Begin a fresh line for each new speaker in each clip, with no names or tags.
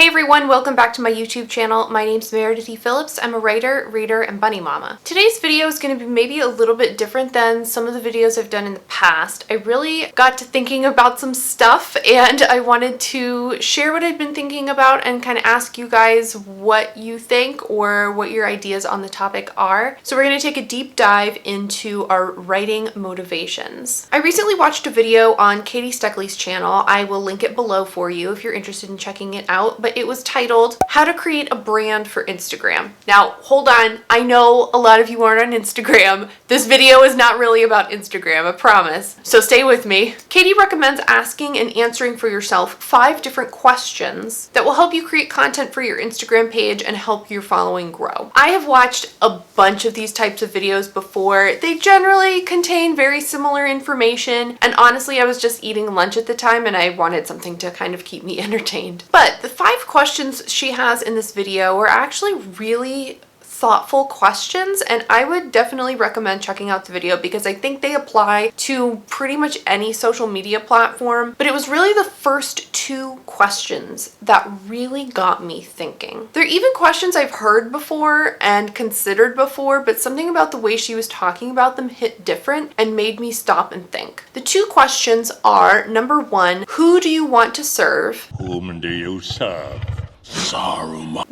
Hey everyone, welcome back to my YouTube channel. My name's Meredith Phillips. I'm a writer, reader, and bunny mama. Today's video is going to be maybe a little bit different than some of the videos I've done in the past. I really got to thinking about some stuff and I wanted to share what I've been thinking about and kind of ask you guys what you think or what your ideas on the topic are. So we're going to take a deep dive into our writing motivations. I recently watched a video on Katie Steckley's channel. I will link it below for you if you're interested in checking it out, but it was titled How to Create a Brand for Instagram. Now, hold on. I know a lot of you aren't on Instagram. This video is not really about Instagram, I promise. So stay with me. Katie recommends asking and answering for yourself 5 different questions that will help you create content for your Instagram page and help your following grow. I have watched a bunch of these types of videos before. They generally contain very similar information, and honestly, I was just eating lunch at the time and I wanted something to kind of keep me entertained. But the 5 questions she has in this video are actually really thoughtful questions, and I would definitely recommend checking out the video because I think they apply to pretty much any social media platform. But it was really the first 2 questions that really got me thinking. They're even questions I've heard before and considered before, but something about the way she was talking about them hit different and made me stop and think. The 2 questions are, number 1, who do you want to serve?
Whom do you serve? Saruman.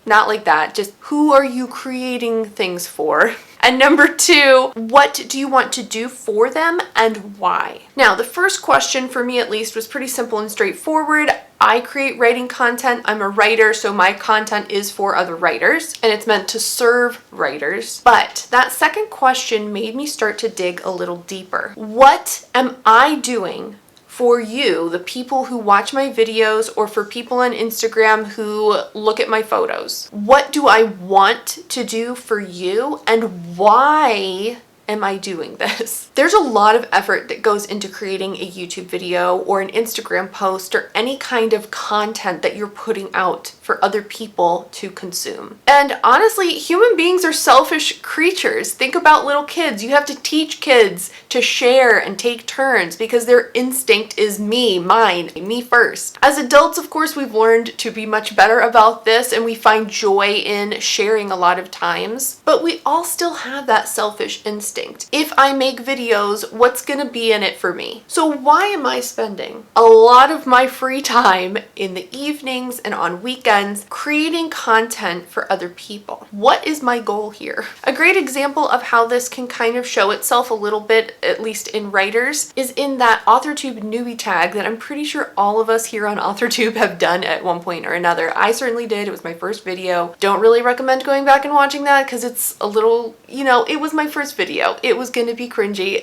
Not like that, just who are you creating things for? And number 2, what do you want to do for them and why? Now, the first question for me at least was pretty simple and straightforward. I create writing content. I'm a writer, so my content is for other writers and it's meant to serve writers. But that second question made me start to dig a little deeper. What am I doing for you, the people who watch my videos, or for people on Instagram who look at my photos? What do I want to do for you, and why am I doing this? There's a lot of effort that goes into creating a YouTube video or an Instagram post or any kind of content that you're putting out for other people to consume. And honestly, human beings are selfish creatures. Think about little kids. You have to teach kids to share and take turns because their instinct is me, mine, me first. As adults, of course, we've learned to be much better about this and we find joy in sharing a lot of times, but we all still have that selfish instinct. If I make videos, what's gonna be in it for me? So why am I spending a lot of my free time in the evenings and on weekends creating content for other people? What is my goal here? A great example of how this can kind of show itself a little bit, at least in writers, is in that AuthorTube newbie tag that I'm pretty sure all of us here on AuthorTube have done at one point or another. I certainly did. It was my first video. Don't really recommend going back and watching that because it's a little, it was my first video. It was gonna be cringy,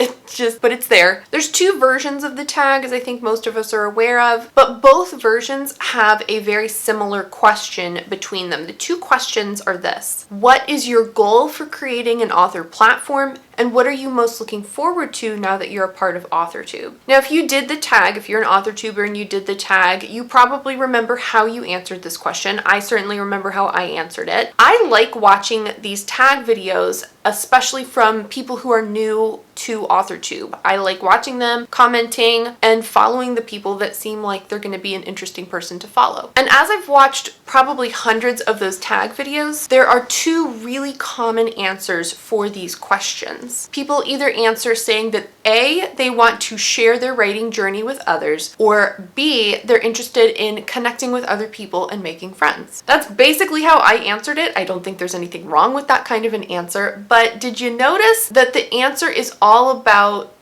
but it's there. There's 2 versions of the tag, as I think most of us are aware of, but both versions have a very similar question between them. The 2 questions are this: what is your goal for creating an author platform? And what are you most looking forward to now that you're a part of AuthorTube? Now, if you did the tag, if you're an AuthorTuber and you did the tag, you probably remember how you answered this question. I certainly remember how I answered it. I like watching these tag videos, especially from people who are new to AuthorTube. I like watching them, commenting, and following the people that seem like they're gonna be an interesting person to follow. And as I've watched probably hundreds of those tag videos, there are 2 really common answers for these questions. People either answer saying that A, they want to share their writing journey with others, or B, they're interested in connecting with other people and making friends. That's basically how I answered it. I don't think there's anything wrong with that kind of an answer, but did you notice that the answer is all about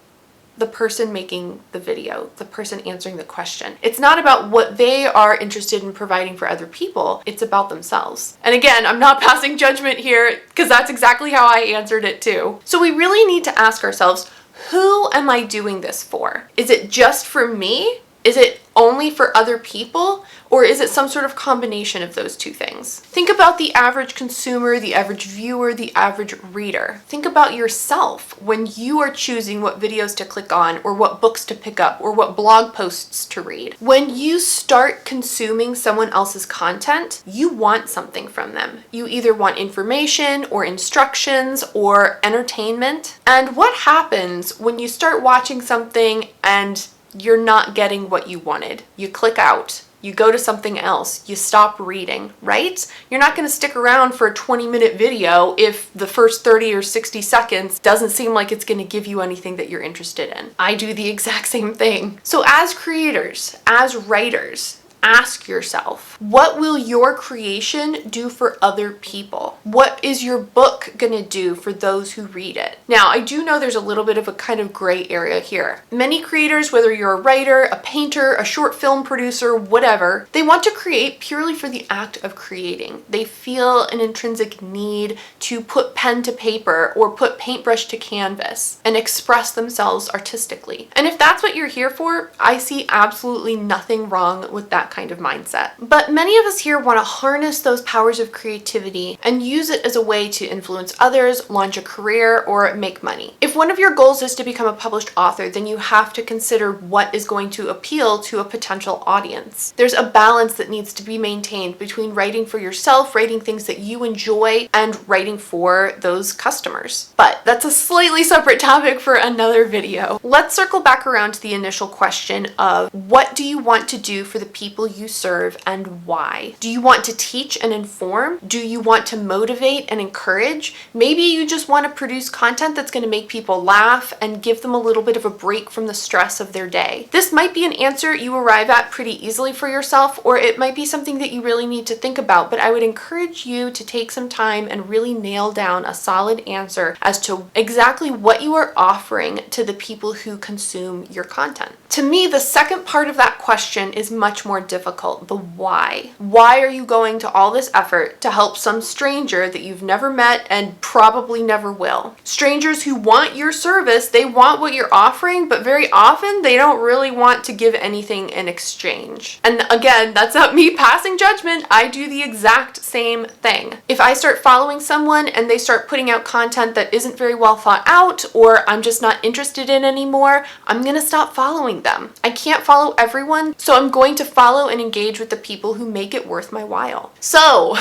the person making the video, the person answering the question? It's not about what they are interested in providing for other people, it's about themselves. And again, I'm not passing judgment here because that's exactly how I answered it too. So we really need to ask ourselves, who am I doing this for? Is it just for me? Is it only for other people? Or is it some sort of combination of those 2 things? Think about the average consumer, the average viewer, the average reader. Think about yourself when you are choosing what videos to click on or what books to pick up or what blog posts to read. When you start consuming someone else's content, you want something from them. You either want information or instructions or entertainment. And what happens when you start watching something and you're not getting what you wanted? You click out. You go to something else. You stop reading, right? You're not going to stick around for a 20-minute video if the first 30 or 60 seconds doesn't seem like it's going to give you anything that you're interested in. I do the exact same thing. So as creators, as writers, ask yourself, what will your creation do for other people? What is your book gonna do for those who read it? Now, I do know there's a little bit of a kind of gray area here. Many creators, whether you're a writer, a painter, a short film producer, whatever, they want to create purely for the act of creating. They feel an intrinsic need to put pen to paper or put paintbrush to canvas and express themselves artistically. And if that's what you're here for, I see absolutely nothing wrong with that kind of mindset. But many of us here want to harness those powers of creativity and use it as a way to influence others, launch a career, or make money. If one of your goals is to become a published author, then you have to consider what is going to appeal to a potential audience. There's a balance that needs to be maintained between writing for yourself, writing things that you enjoy, and writing for those customers. But that's a slightly separate topic for another video. Let's circle back around to the initial question of what do you want to do for the people you serve and why? Do you want to teach and inform? Do you want to motivate and encourage? Maybe you just want to produce content that's going to make people laugh and give them a little bit of a break from the stress of their day. This might be an answer you arrive at pretty easily for yourself, or it might be something that you really need to think about, but I would encourage you to take some time and really nail down a solid answer as to exactly what you are offering to the people who consume your content. To me, the second part of that question is much more difficult, the why. Why are you going to all this effort to help some stranger that you've never met and probably never will? Strangers who want your service, they want what you're offering, but very often they don't really want to give anything in exchange. And again, that's not me passing judgment. I do the exact same thing. If I start following someone and they start putting out content that isn't very well thought out, or I'm just not interested in anymore, I'm gonna stop following them. I can't follow everyone, so I'm going to follow and engage with the people who make it worth my while. So,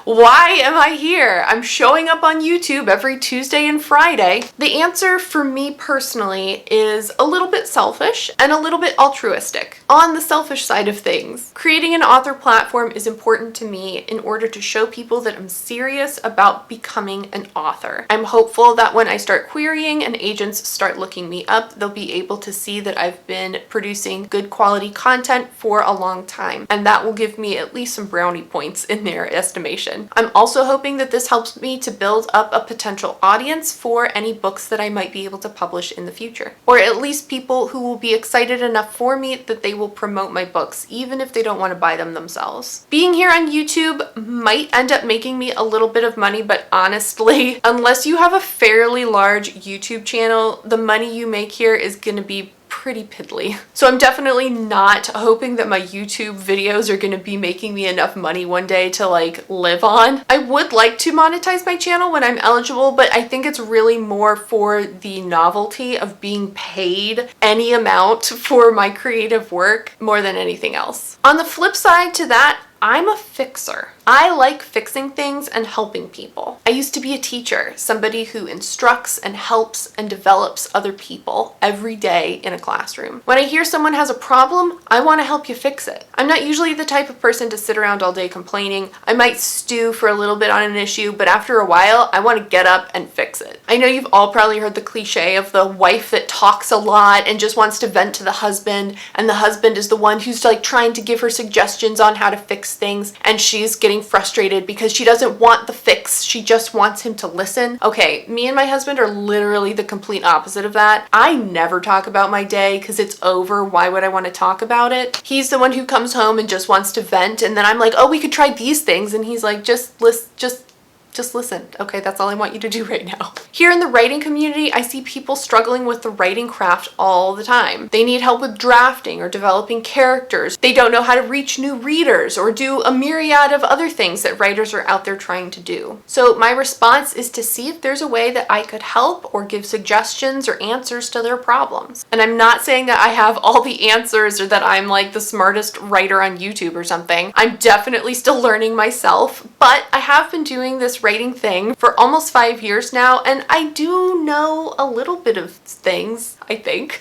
why am I here? I'm showing up on YouTube every Tuesday and Friday. The answer for me personally is a little bit selfish and a little bit altruistic. On the selfish side of things, creating an author platform is important to me in order to show people that I'm serious about becoming an author. I'm hopeful that when I start querying and agents start looking me up, they'll be able to see that I've been producing good quality content for a long time, and that will give me at least some brownie points in their estimation. I'm also hoping that this helps me to build up a potential audience for any books that I might be able to publish in the future, or at least people who will be excited enough for me that they will promote my books even if they don't want to buy them themselves. Being here on YouTube might end up making me a little bit of money, but honestly, unless you have a fairly large YouTube channel, the money you make here is going to be pretty piddly. So I'm definitely not hoping that my YouTube videos are going to be making me enough money one day to like live on. I would like to monetize my channel when I'm eligible, but I think it's really more for the novelty of being paid any amount for my creative work more than anything else. On the flip side to that, I'm a fixer. I like fixing things and helping people. I used to be a teacher, somebody who instructs and helps and develops other people every day in a classroom. When I hear someone has a problem, I want to help you fix it. I'm not usually the type of person to sit around all day complaining. I might stew for a little bit on an issue, but after a while, I want to get up and fix it. I know you've all probably heard the cliche of the wife that talks a lot and just wants to vent to the husband, and the husband is the one who's like trying to give her suggestions on how to fix things, and she's getting frustrated because she doesn't want the fix, she just wants him to listen. Okay, me and my husband are literally the complete opposite of that. I never talk about my day because it's over. Why would I want to talk about it? He's the one who comes home and just wants to vent, and then I'm like, oh, we could try these things, and he's like, just listen. Okay, that's all I want you to do right now. Here in the writing community, I see people struggling with the writing craft all the time. They need help with drafting or developing characters. They don't know how to reach new readers or do a myriad of other things that writers are out there trying to do. So my response is to see if there's a way that I could help or give suggestions or answers to their problems. And I'm not saying that I have all the answers or that I'm like the smartest writer on YouTube or something. I'm definitely still learning myself, but I have been doing this writing thing for almost 5 years now, and I do know a little bit of things, I think.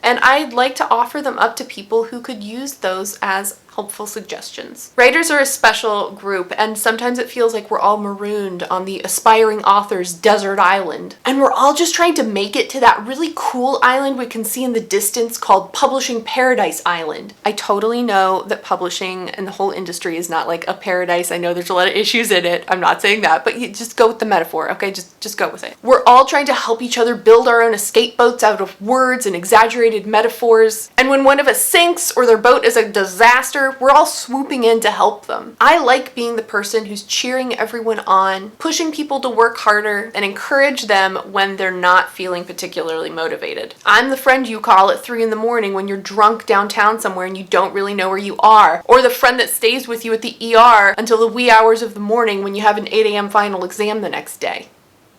and I'd like to offer them up to people who could use those as helpful suggestions. Writers are a special group, and sometimes it feels like we're all marooned on the aspiring author's desert island, and we're all just trying to make it to that really cool island we can see in the distance called Publishing Paradise Island. I totally know that publishing and the whole industry is not like a paradise. I know there's a lot of issues in it. I'm not saying that, but you just go with the metaphor, okay? Just go with it. We're all trying to help each other build our own escape boats out of words and exaggerated metaphors, and when one of us sinks or their boat is a disaster, we're all swooping in to help them. I like being the person who's cheering everyone on, pushing people to work harder, and encourage them when they're not feeling particularly motivated. I'm the friend you call at 3 a.m. when you're drunk downtown somewhere and you don't really know where you are, or the friend that stays with you at the ER until the wee hours of the morning when you have an 8 a.m. final exam the next day.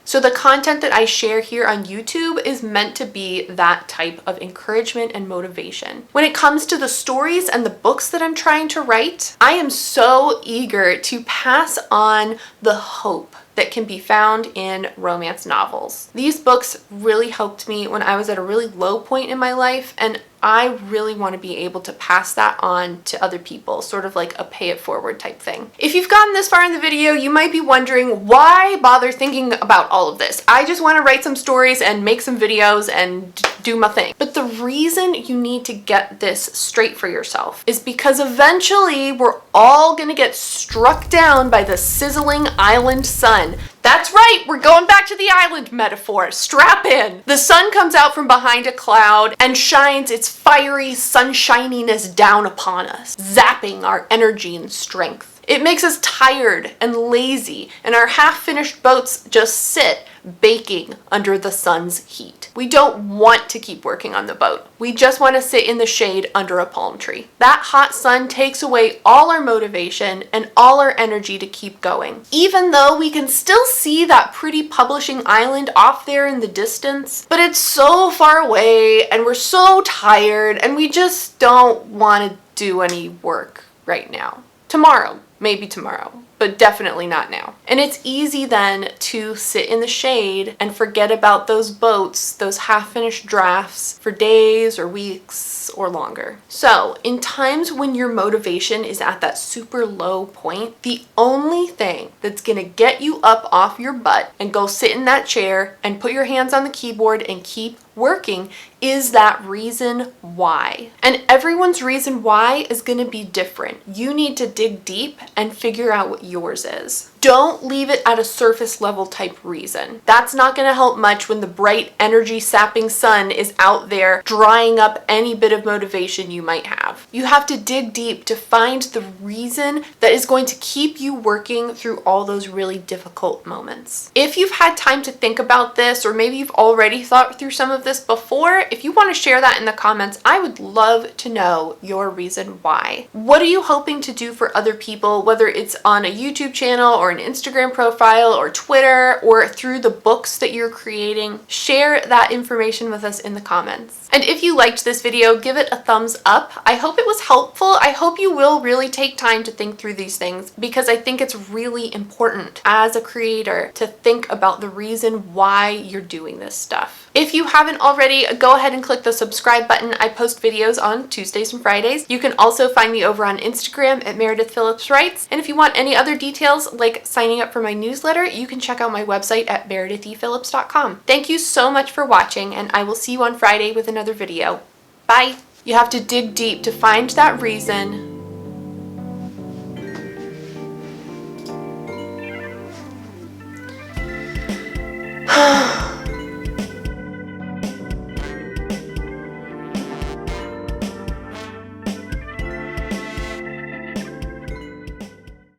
So the content that I share here on YouTube is meant to be that type of encouragement and motivation. When it comes to the stories and the books that I'm trying to write, I am so eager to pass on the hope that can be found in romance novels. These books really helped me when I was at a really low point in my life, and I really want to be able to pass that on to other people, sort of like a pay it forward type thing. If you've gotten this far in the video, you might be wondering, why bother thinking about all of this? I just want to write some stories and make some videos and do my thing. But the reason you need to get this straight for yourself is because eventually we're all gonna get struck down by the sizzling island sun. That's right, we're going back to the island metaphor. Strap in. The sun comes out from behind a cloud and shines its fiery sunshininess down upon us, zapping our energy and strength. It makes us tired and lazy, and our half-finished boats just sit baking under the sun's heat. We don't want to keep working on the boat. We just want to sit in the shade under a palm tree. That hot sun takes away all our motivation and all our energy to keep going. Even though we can still see that pretty publishing island off there in the distance, but it's so far away and we're so tired and we just don't want to do any work right now. Tomorrow. Maybe tomorrow, but definitely not now. And it's easy then to sit in the shade and forget about those boats, those half-finished drafts for days or weeks or longer. So in times when your motivation is at that super low point, the only thing that's gonna get you up off your butt and go sit in that chair and put your hands on the keyboard and keep working is that reason why. And everyone's reason why is going to be different. You need to dig deep and figure out what yours is. Don't leave it at a surface level type reason. That's not going to help much when the bright energy sapping sun is out there drying up any bit of motivation you might have. You have to dig deep to find the reason that is going to keep you working through all those really difficult moments. If you've had time to think about this, or maybe you've already thought through some of this before, if you want to share that in the comments, I would love to know your reason why. What are you hoping to do for other people, whether it's on a YouTube channel or an Instagram profile or Twitter or through the books that you're creating? Share that information with us in the comments. And if you liked this video, give it a thumbs up. I hope it was helpful. I hope you will really take time to think through these things, because I think it's really important as a creator to think about the reason why you're doing this stuff. If you haven't already, go ahead and click the subscribe button. I post videos on Tuesdays and Fridays. You can also find me over on Instagram at Meredith Phillips Writes. And if you want any other details like signing up for my newsletter, you can check out my website at meredithphillips.com. Thank you so much for watching, and I will see you on Friday with another video. Bye! You have to dig deep to find that reason.